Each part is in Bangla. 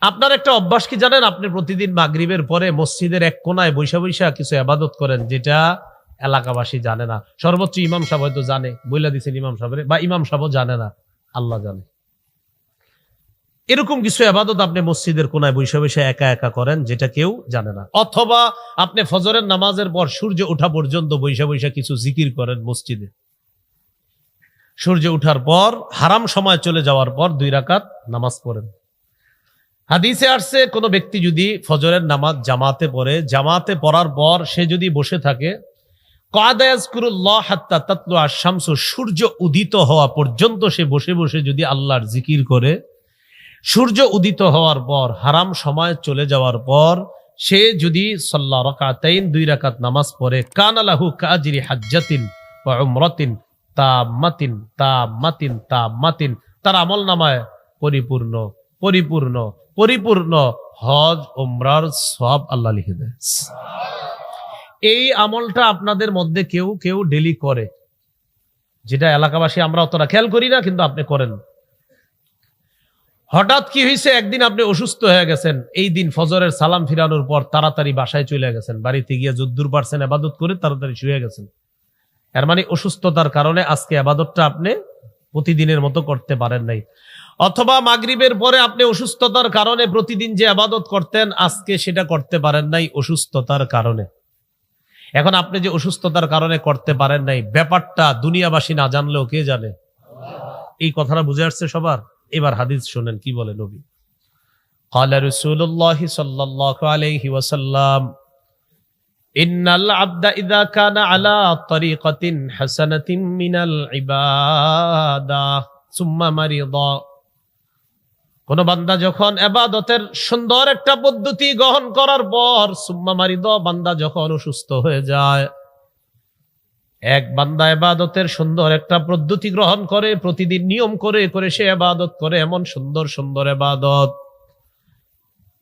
আপনার একটা অভ্যাস কি জানেন? আপনি প্রতিদিন মাগরিবের পরে মসজিদের এক কোনায় বৈশা বৈশা কিছু ইবাদত করেন, যেটা এলাকাবাসী জানে না। সর্বোচ্চ ইমাম সাহেব হয়তো জানে, বইলা দিচ্ছেন ইমাম সাহেবের, বা ইমাম সাহেবও জানে না, আল্লাহ জানে। এরকম কিছু ইবাদত আপনি মসজিদের কোনায় বৈশা বৈশা একা একা করেন, যেটা কেউ জানে না। অথবা আপনি ফজরের নামাজের পর সূর্য ওঠা পর্যন্ত বৈশা বৈশা কিছু জিকির করেন মসজিদে। সূর্য ওঠার পর হারাম সময় চলে যাওয়ার পর 2 রাকাত নামাজ পড়েন। হাদিসে আসছে, কোন ব্যক্তি যদি ফজরের নামাজ জামাতে পড়ে, জামাতে পড়ার পর সে যদি বসে থাকে, কাদা ইয়াজকুরুল্লাহ হাত্তা তাতলু আশ-শামসু, সূর্য উদিত হওয়া পর্যন্ত সে বসে বসে যদি আল্লাহর জিকির করে, সূর্য উদিত হওয়ার পর হারাম সময় চলে যাওয়ার পর সে যদি সাল্লা রাকাতাইন 2 রাকাত নামাজ পড়ে, কানা লাহু কাজরি হাজ্জাতিন ওয়া উমরাতিন তাম্মাতিন তাম্মাতিন তাম্মাতিন, তার আমলনামায় পরিপূর্ণ পরিপূর্ণ পরিপূর্ণ হজ উমরার সওয়াব আল্লাহ লিখে দেয়। এই আমলটা আপনাদের মধ্যে কেউ কেউ ডেলি করে, যেটা এলাকাবাসী আমরা অতটা খেয়াল করি না, কিন্তু আপনি করেন। হঠাৎ কি হয়েছে, একদিন আপনি অসুস্থ হয়ে গেছেন, এই দিন ফজরের সালাম ফিরানোর পর তাড়াতাড়ি বাসায় চলে গেছেন, বাড়িতে গিয়ে যদ্দুর পারছেন ইবাদত করে তাড়াতাড়ি শুয়ে গেছেন। এর মানে অসুস্থতার কারণে আজকে ইবাদতটা আপনি প্রতিদিনের মতো করতে পারেন নাই। অথবা মাগরিবের পরে আপনি অসুস্থতার কারণে প্রতিদিন যে ইবাদত করতেন, আজকে সেটা করতে পারেন নাই অসুস্থতার কারণে। এখন আপনি যে অসুস্থতার কারণে করতে পারেন নাই, ব্যাপারটা দুনিয়াবাসী না জানলেও কে জানে? এই কথাটা বুঝে আসছে সবার? এবার হাদিস শুনেন কি বলে নবী। ক্বালা রাসূলুল্লাহ সাল্লাল্লাহু আলাইহি ওয়াসাল্লাম, ইন্নাল আবদা ইযা কানা আলা তরিকাতিন হাসানাতিন মিনাল ইবাদাহ সুম্মা মারিদা, কোন বান্দা যখন ইবাদতের সুন্দর একটা পদ্ধতি গ্রহণ করার পর, সুম্মা মারিদা, বান্দা যখন অসুস্থ হয়ে যায়, এক বান্দা ইবাদতের সুন্দর একটা পদ্ধতি গ্রহণ করে, প্রতিদিন নিয়ম করে করে সে ইবাদত করে, এমন সুন্দর সুন্দর ইবাদত,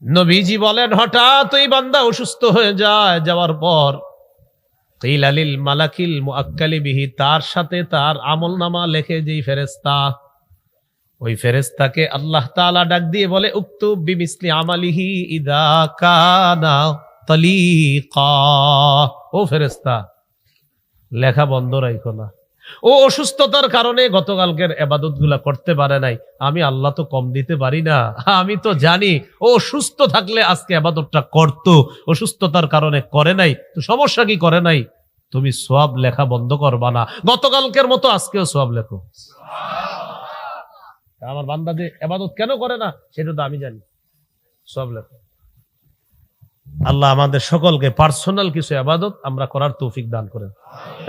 নবীজি বলেন হঠাৎ ওই বান্দা অসুস্থ হয়ে যায়, যাওয়ার পর কিলা লিল মালাকিল মুআক্কালি বিহি, তার সাথে তার আমলনামা লেখে যেই ফেরেশতা, ওই ফেরেশতাকে আল্লাহ তাআলা ডাক দিয়ে বলে, উকতুব বিমিসলি আমালিহি ইযা কানা তালিকা, ও ফেরেশতা লেখা বন্ধ রাখো না, ও অসুস্থতার কারণে গতকালকের ইবাদত গুলা করতে পারে নাই, আমি আল্লাহ তো কম দিতে পারি না, আমি তো জানি ও সুস্থ থাকলে আজকে ইবাদতটা করতো, অসুস্থতার কারণে করে নাই, তো সমস্যা কি? করে নাই, তুমি সওয়াব লেখা বন্ধ করবা না, গতকালকের মতো আজকেও সওয়াব লেখো। আমার বান্দা যে ইবাদত কেন করে না সেটা তো আমি জানি, সওয়াব লেখো। আল্লাহ আমাদের সকলকে পার্সোনাল কিছু ইবাদত আমরা করার তৌফিক দান করেন।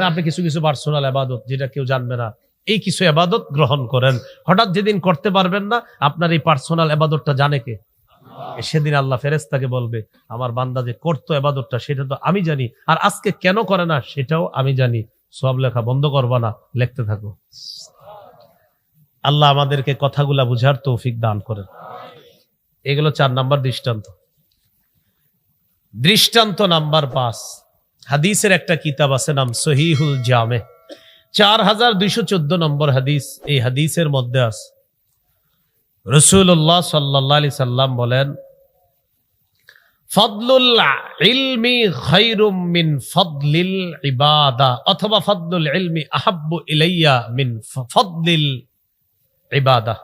আপনি কিছু কিছু পার্সোনাল ইবাদত, যেটা কেউ জানবে না, এই কিছু ইবাদত গ্রহণ করেন। হঠাৎ যেদিন করতে পারবেন না, আপনার এই পার্সোনাল ইবাদতটা জানে কে? সেদিন আল্লাহ ফেরেশতাকে বলবে, আমার বান্দা যে করতো ইবাদতটা সেটা তো আমি জানি, আর আজকে কেন করে না সেটাও আমি জানি, সওয়াব লেখা বন্ধ করবা না, লিখতে থাকো। আল্লাহ আমাদেরকে কথাগুলা বুঝার তৌফিক দান করেন। এগুলো 4 নাম্বার দৃষ্টান্ত। দৃষ্টান্ত নাম্বার 5, হাদিসের একটা কিতাব আছে, নাম সহিহুল জামে, 4214 নম্বর হাদিস। এই হাদিসের মধ্যে আছে রাসূলুল্লাহ সাল্লাল্লাহু আলাইহি সাল্লাম বলেন, ফাদলুল ইলমি খায়রুম মিন ফাদলিল ইবাদা, অথবা ফাদলুল ইলমি আহাব্বু ইলাইয়া মিন ফাদলিল ইবাদা,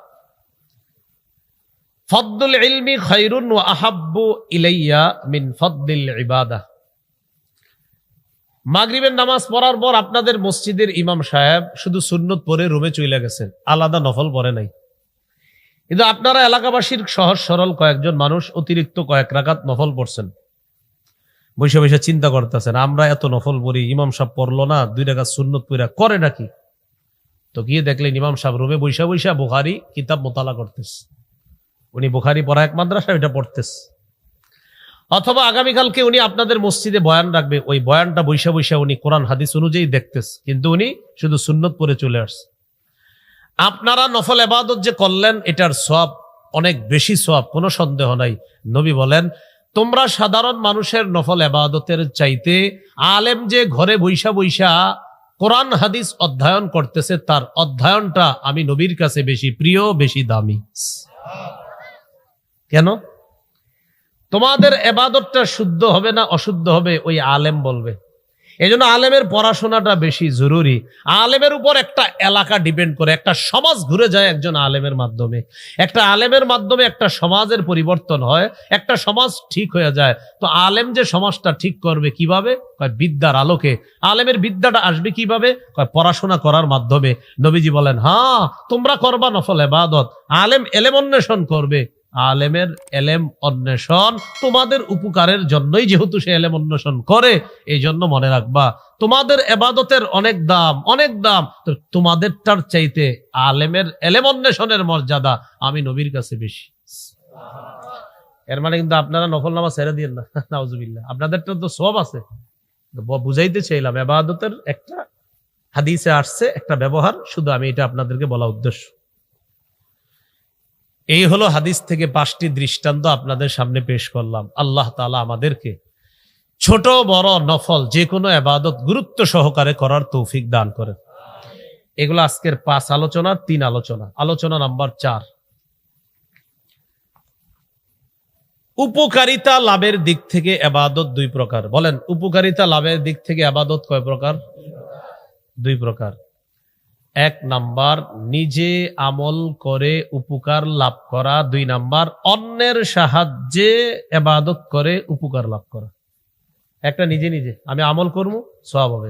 ফাদলুল ইলমি খায়রুন ওয়া আহাব্বু ইলাইয়া মিন ফাদলিল ইবাদা। মাগরিবের নামাজ পড়ার পর আপনাদের মসজিদের ইমাম সাহেব শুধু সুন্নত পড়ে রুমে চলে গেছেন, আলাদা নফল পড়ে নাই, কিন্তু আপনারা এলাকাবাসীর সহজ সরল কয়েকজন মানুষ অতিরিক্ত কয়েক রাকাত নফল পড়ছেন, বসে বসে চিন্তা করতেছেন, আমরা এত নফল পড়ি, ইমাম সাহেব পড়লো না, 2 রাকাত সুন্নত পড়া করে নাকি? তো গিয়ে দেখলেন ইমাম সাহেব রুমে বৈশা বৈশা বুখারী কিতাব মোতালা করতেছে, উনি বুখারী পড়া এক মাদ্রাসা, এটা পড়তেছে। অথবা আগামীকালকে উনি আপনাদের মসজিদে বয়ান রাখবে, ওই বয়ানটা বৈশা বৈশা উনি কোরআন হাদিস অনুযায়ী দেখতেছে, কিন্তু উনি শুধু সুন্নত পড়ে চলে আসছে। আপনারা নফল ইবাদত যে করলেন, এটার সওয়াব অনেক বেশি সওয়াব, কোনো সন্দেহ নাই। নবী বলেন, তোমরা সাধারণ মানুষের নফল ইবাদতের চাইতে আলেম যে ঘরে বৈশা বৈশা কোরআন হাদিস অধ্যয়ন করতেছে, তার অধ্যয়নটা আমি নবীর কাছে বেশি প্রিয়, বেশি দামি। কেন? তোমাদের ইবাদতটা শুদ্ধ হবে না অশুদ্ধ হবে ওই আলেম বলবে। এই জন্য আলেমের পড়াশোনাটা বেশি জরুরি। আলেমের উপর একটা এলাকা ডিপেন্ড করে, একটা সমাজ ঘুরে যায় একজন আলেমের মাধ্যমে। একটা আলেমের মাধ্যমে একটা সমাজের পরিবর্তন হয়, একটা সমাজ ঠিক হয়ে যায়। তো আলেম যে সমাজটা ঠিক করবে কিভাবে? কয় বিদ্যার আলোকে। আলেমের বিদ্যাটা আসবে কিভাবে? কয় পড়াশোনা করার মাধ্যমে। নবীজি বলেন, হ্যাঁ তোমরা করবা নফল ইবাদত, আলেম এলেম অন্বেষণ করবে। আলেমের এলেম অন্বেষণ তোমাদের উপকারের জন্যই, যেহেতু সে এলেম অন্বেষণ করে, এই জন্য মনে রাখবা তোমাদের ইবাদতের অনেক দাম, অনেক দাম। তো তোমাদেরটার চাইতে আলেমের এলেম অন্বেষণের মর্যাদা আমি নবীর কাছে বেশি। এর মানে কিন্তু আপনারা নফল নামাজ ছেড়ে দিয়েন না, নাউজুবিল্লাহ। আপনাদেরটা তো সওয়াব আছে। বুঝাইতে চাইলাম ইবাদতের একটা হাদিসে আসছে একটা ব্যবহার, শুধু আমি এটা আপনাদেরকে বলা উদ্দেশ্য। এই হলো হাদিস থেকে 5টি দৃষ্টান্ত আপনাদের সামনে পেশ করলাম। আল্লাহ তাআলা আমাদেরকে ছোট বড় নফল যে কোনো ইবাদত গুরুত্ব সহকারে করার তৌফিক দান করেন। এগুলো আজকের 5 আলোচনার 3 আলোচনা। আলোচনা নাম্বার 4, উপকারিতা লাভের দিক থেকে ইবাদত 2 প্রকার। বলেন, উপকারিতা লাভের দিক থেকে ইবাদত কয় প্রকার? 2 প্রকার। 1 নাম্বার নিজে আমল করে উপকার লাভ করা, 2 নাম্বার অন্যের সাহায্যে ইবাদত করে উপকার লাভ করা। একটা নিজে নিজে আমি আমল করব, সওয়াব হবে।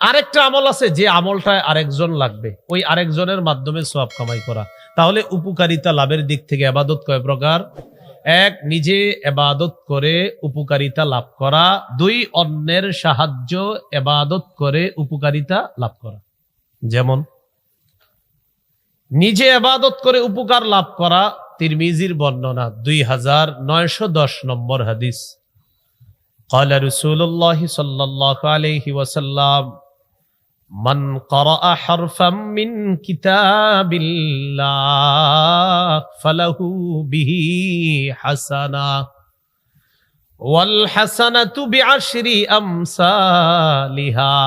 আরেকটা আমল আছে যে আমলটায় আরেকজন লাগবে, ওই আরেকজনের মাধ্যমে সওয়াব কামাই করা। তাহলে উপকারিতা লাভের দিক থেকে ইবাদত কয় প্রকার? 1 নিজে ইবাদত করে উপকারিতা লাভ করা, 2 অন্যের সাহায্য ইবাদত করে উপকারিতা লাভ করা। যেমন নিজে ইবাদত করে উপকার লাভ করা, তিরমিজির বর্ণনা 2910 নম্বর হাদিস। قال رسول الله صلى الله عليه وسلم من قرأ حرفا من كتاب الله فله به حسنة والحسنة بعشر أمثالها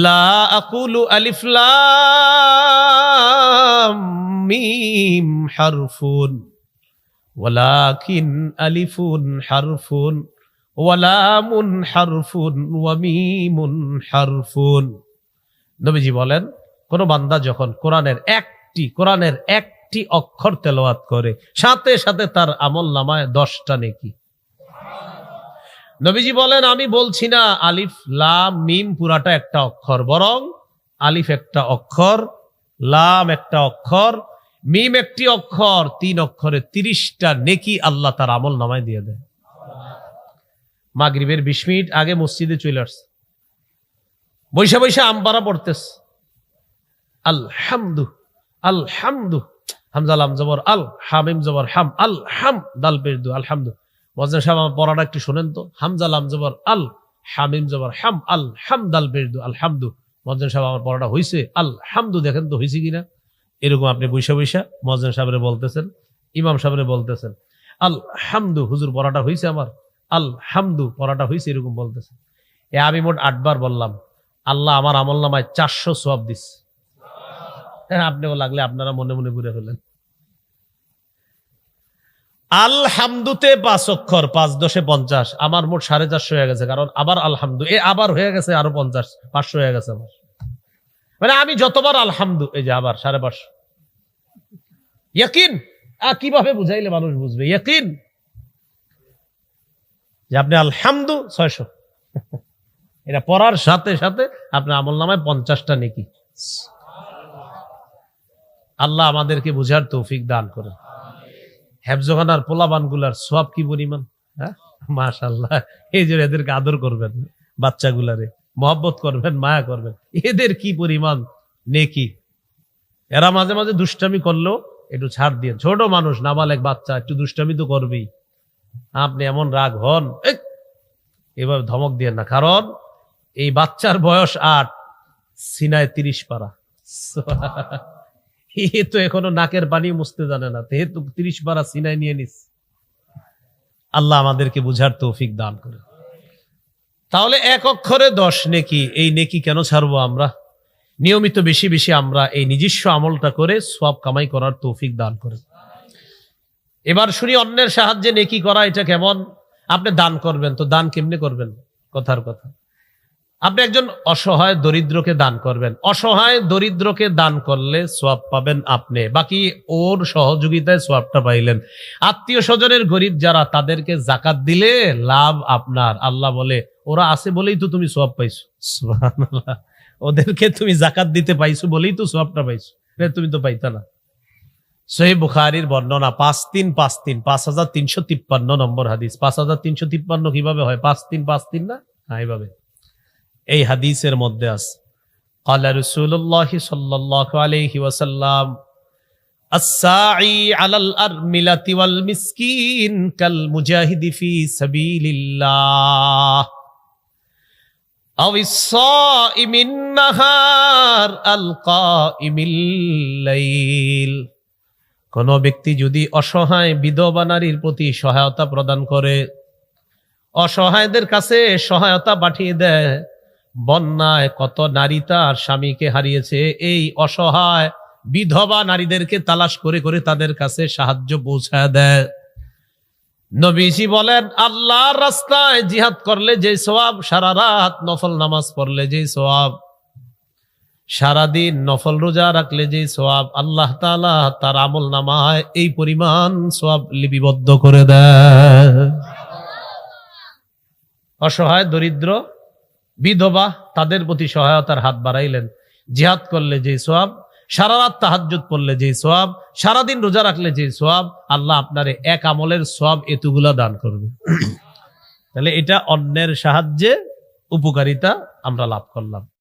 لا أقول ألف لام ميم حرف ولكن ألف حرف ولام حرف وميم حرف। নবীজি বলেন, কোন বান্দা যখন কোরআনের একটি অক্ষর তেলাওয়াত করে, সাথে সাথে তার আমলনামায় 10টা নেকি। নবীজি বলেন, আমি বলছি না আলিফ লাম মিম পুরাটা একটা অক্ষর, বরং আলিফ একটা অক্ষর, লাম একটা অক্ষর, মিম একটি অক্ষর, 3 অক্ষরে 30টা নেকি আল্লাহ তার আমল নামায় দিয়ে দেয়। মাগরিবের 20 মিনিট আগে মসজিদে চলে আসছে, বৈশা বৈশা আমপারা পড়তেছে, আলহামদু আলহামদু, হামজা লাম জবর আল, হামিম জবর হাম, আল হাম দাল পেশ দু, আলহামদু। মুয়াজ্জিন সাহেব আমার পড়াটা একটু শোনেন তো, হামজা লাম জবর আল, হামিম জবর হাম, আল হাম দাল পেশ দু, আলহামদু। মুয়াজ্জিন সাহেব আমার পড়াটা হইছে, আলহামদু দেখেন তো হইছে কিনা। এরকম আপনি বৈশা বৈশা মুয়াজ্জিন সাহেবরে বলতেছেন, ইমাম সাহেবরে বলতেছেন, আলহামদু হুজুর পড়াটা হইছে আমার, আলহামদু পড়াটা হইছে, এরকম বলতেছেন। আমি মোট 8 বার বললাম, আল্লাহ আমার আমলনামায় 400 সওয়াব দিচ্ছে। আপনিও লাগলে আপনারা মনে মনে ঘুরে ফেলেন। আলহামদুতে 5 অক্ষর, 5 10 50, আমার মোট 450 হয়ে গেছে। কারণ আবার আলহামদু, আবার হয়ে গেছে আরো 50, 500 হয়ে গেছে আমার। মানে আমি যতবার আলহামদু, এই যে আবার 550। ইয়াকিন কিভাবে বুঝাইলে মানুষ বুঝবে? ইয়াকিন যে আপনি আলহামদু 600, এটা পড়ার সাথে সাথে আপনার আমলনামায় 50টা নেকি। আল্লাহ আমাদেরকে বুঝার তৌফিক দান করেন। হেফজখানার পোলাবানগুলার সওয়াব কি পরিমাণ, হ্যাঁ মাশাআল্লাহ। এই যে এদেরকে আদর করবেন, বাচ্চাগুলারে মহব্বত করবেন, মায়া করবেন, এদের কি পরিমাণ নেকি। এরা মাঝে মাঝে দুষ্টামি করলেও একটু ছাড় দিয়ে, ছোট মানুষ নাবালেক বাচ্চা একটু দুষ্টামি তো করবেই। আপনি এমন রাগ হন, এভাবে ধমক দিয়ে না, কারণ এই বাচ্চার বয়স 8, সিনায় 30 পারা। এ তো এখনো নাকের পানি মুছতে জানে না, তে তো 30 পারা সিনায় নিয়ে নিস। আল্লাহ আমাদেরকে বুঝার তৌফিক দান করে। তাহলে 1 অক্ষরে 10 নেকি, এই নেকি কেন ছাড়বো আমরা? নিয়মিত বেশি বেশি আমরা এই নিজস্ব আমলটা করে সওয়াব কামাই করার তৌফিক দান করে। এবার শুনি অন্যের সাহায্যে নেকি করা এটা কেমন? আপনি দান করবেন, তো দান কেমনে করবেন? কথার কথা, আপনি একজন অসহায় দরিদ্রকে দান করবেন। অসহায় দরিদ্রকে দান করলে সওয়াব পাবেন আপনি, বাকি ওর সহযোগিতায় সওয়াবটা পাইলেন। আত্মীয় স্বজনের গরিব যারা, তাদেরকে জাকাত দিলে লাভ আপনার। আল্লাহ বলে ওরা আছে বলেই তো তুমি সওয়াব পাইছো। সুবহানাল্লাহ, ওদেরকে তুমি জাকাত দিতে পাইছো বলেই তো সওয়াবটা পাইছো, তুমি তো পাইতা না। সহিহ বুখারীর বর্ণনা 5353 5353 নম্বর হাদিস। 5353 কিভাবে হয়? 5353 না, এইভাবে এই হাদিসের মধ্যে আছে, ক্বালা রাসূলুল্লাহ সাল্লাল্লাহু আলাইহি ওয়াসাল্লাম আস-সাঈ আলাল আরমিলাতি ওয়াল মিসকিন কাল মুজাহিদি ফি সাবিলিল্লাহ আও ইস-সাইমিন নাহার আল কাইমিল লাইল। কোন ব্যক্তি যদি অসহায় বিধবা নারীর প্রতি সহায়তা প্রদান করে, অসহায়দের কাছে সহায়তা পাঠিয়ে দেয়, বন্যায় কত নারী তার স্বামীকে হারিয়েছে, এই অসহায় বিধবা নারীদেরকে তালাশ করে করে তাদের কাছে সাহায্য পৌঁছায় দেয়। নবীজি বলেন, আল্লাহর রাস্তায় জিহাদ করলে যে সওয়াব, সারা রাত নফল নামাজ পড়লে যে সওয়াব, সারাদিন নফল রোজা রাখলে যে সওয়াব, আল্লাহ তাআলা তার আমল নামায় এই পরিমাণ সওয়াব লিপিবদ্ধ করে দেয়। অসহায় দরিদ্র বিধবা তাদের প্রতি সহায়তার হাত বাড়াইলেন। জিহাদ করলে যে সওয়াব, সারা রাত তাহাজ্জুদ পড়লে যে সওয়াব, সারাদিন রোজা রাখলে যে সওয়াব, আল্লাহ আপনারে এক আমলের সওয়াব এতগুলা দান করবে। তাহলে এটা অন্যের সাহায্যে উপকারিতা আমরা লাভ করলাম।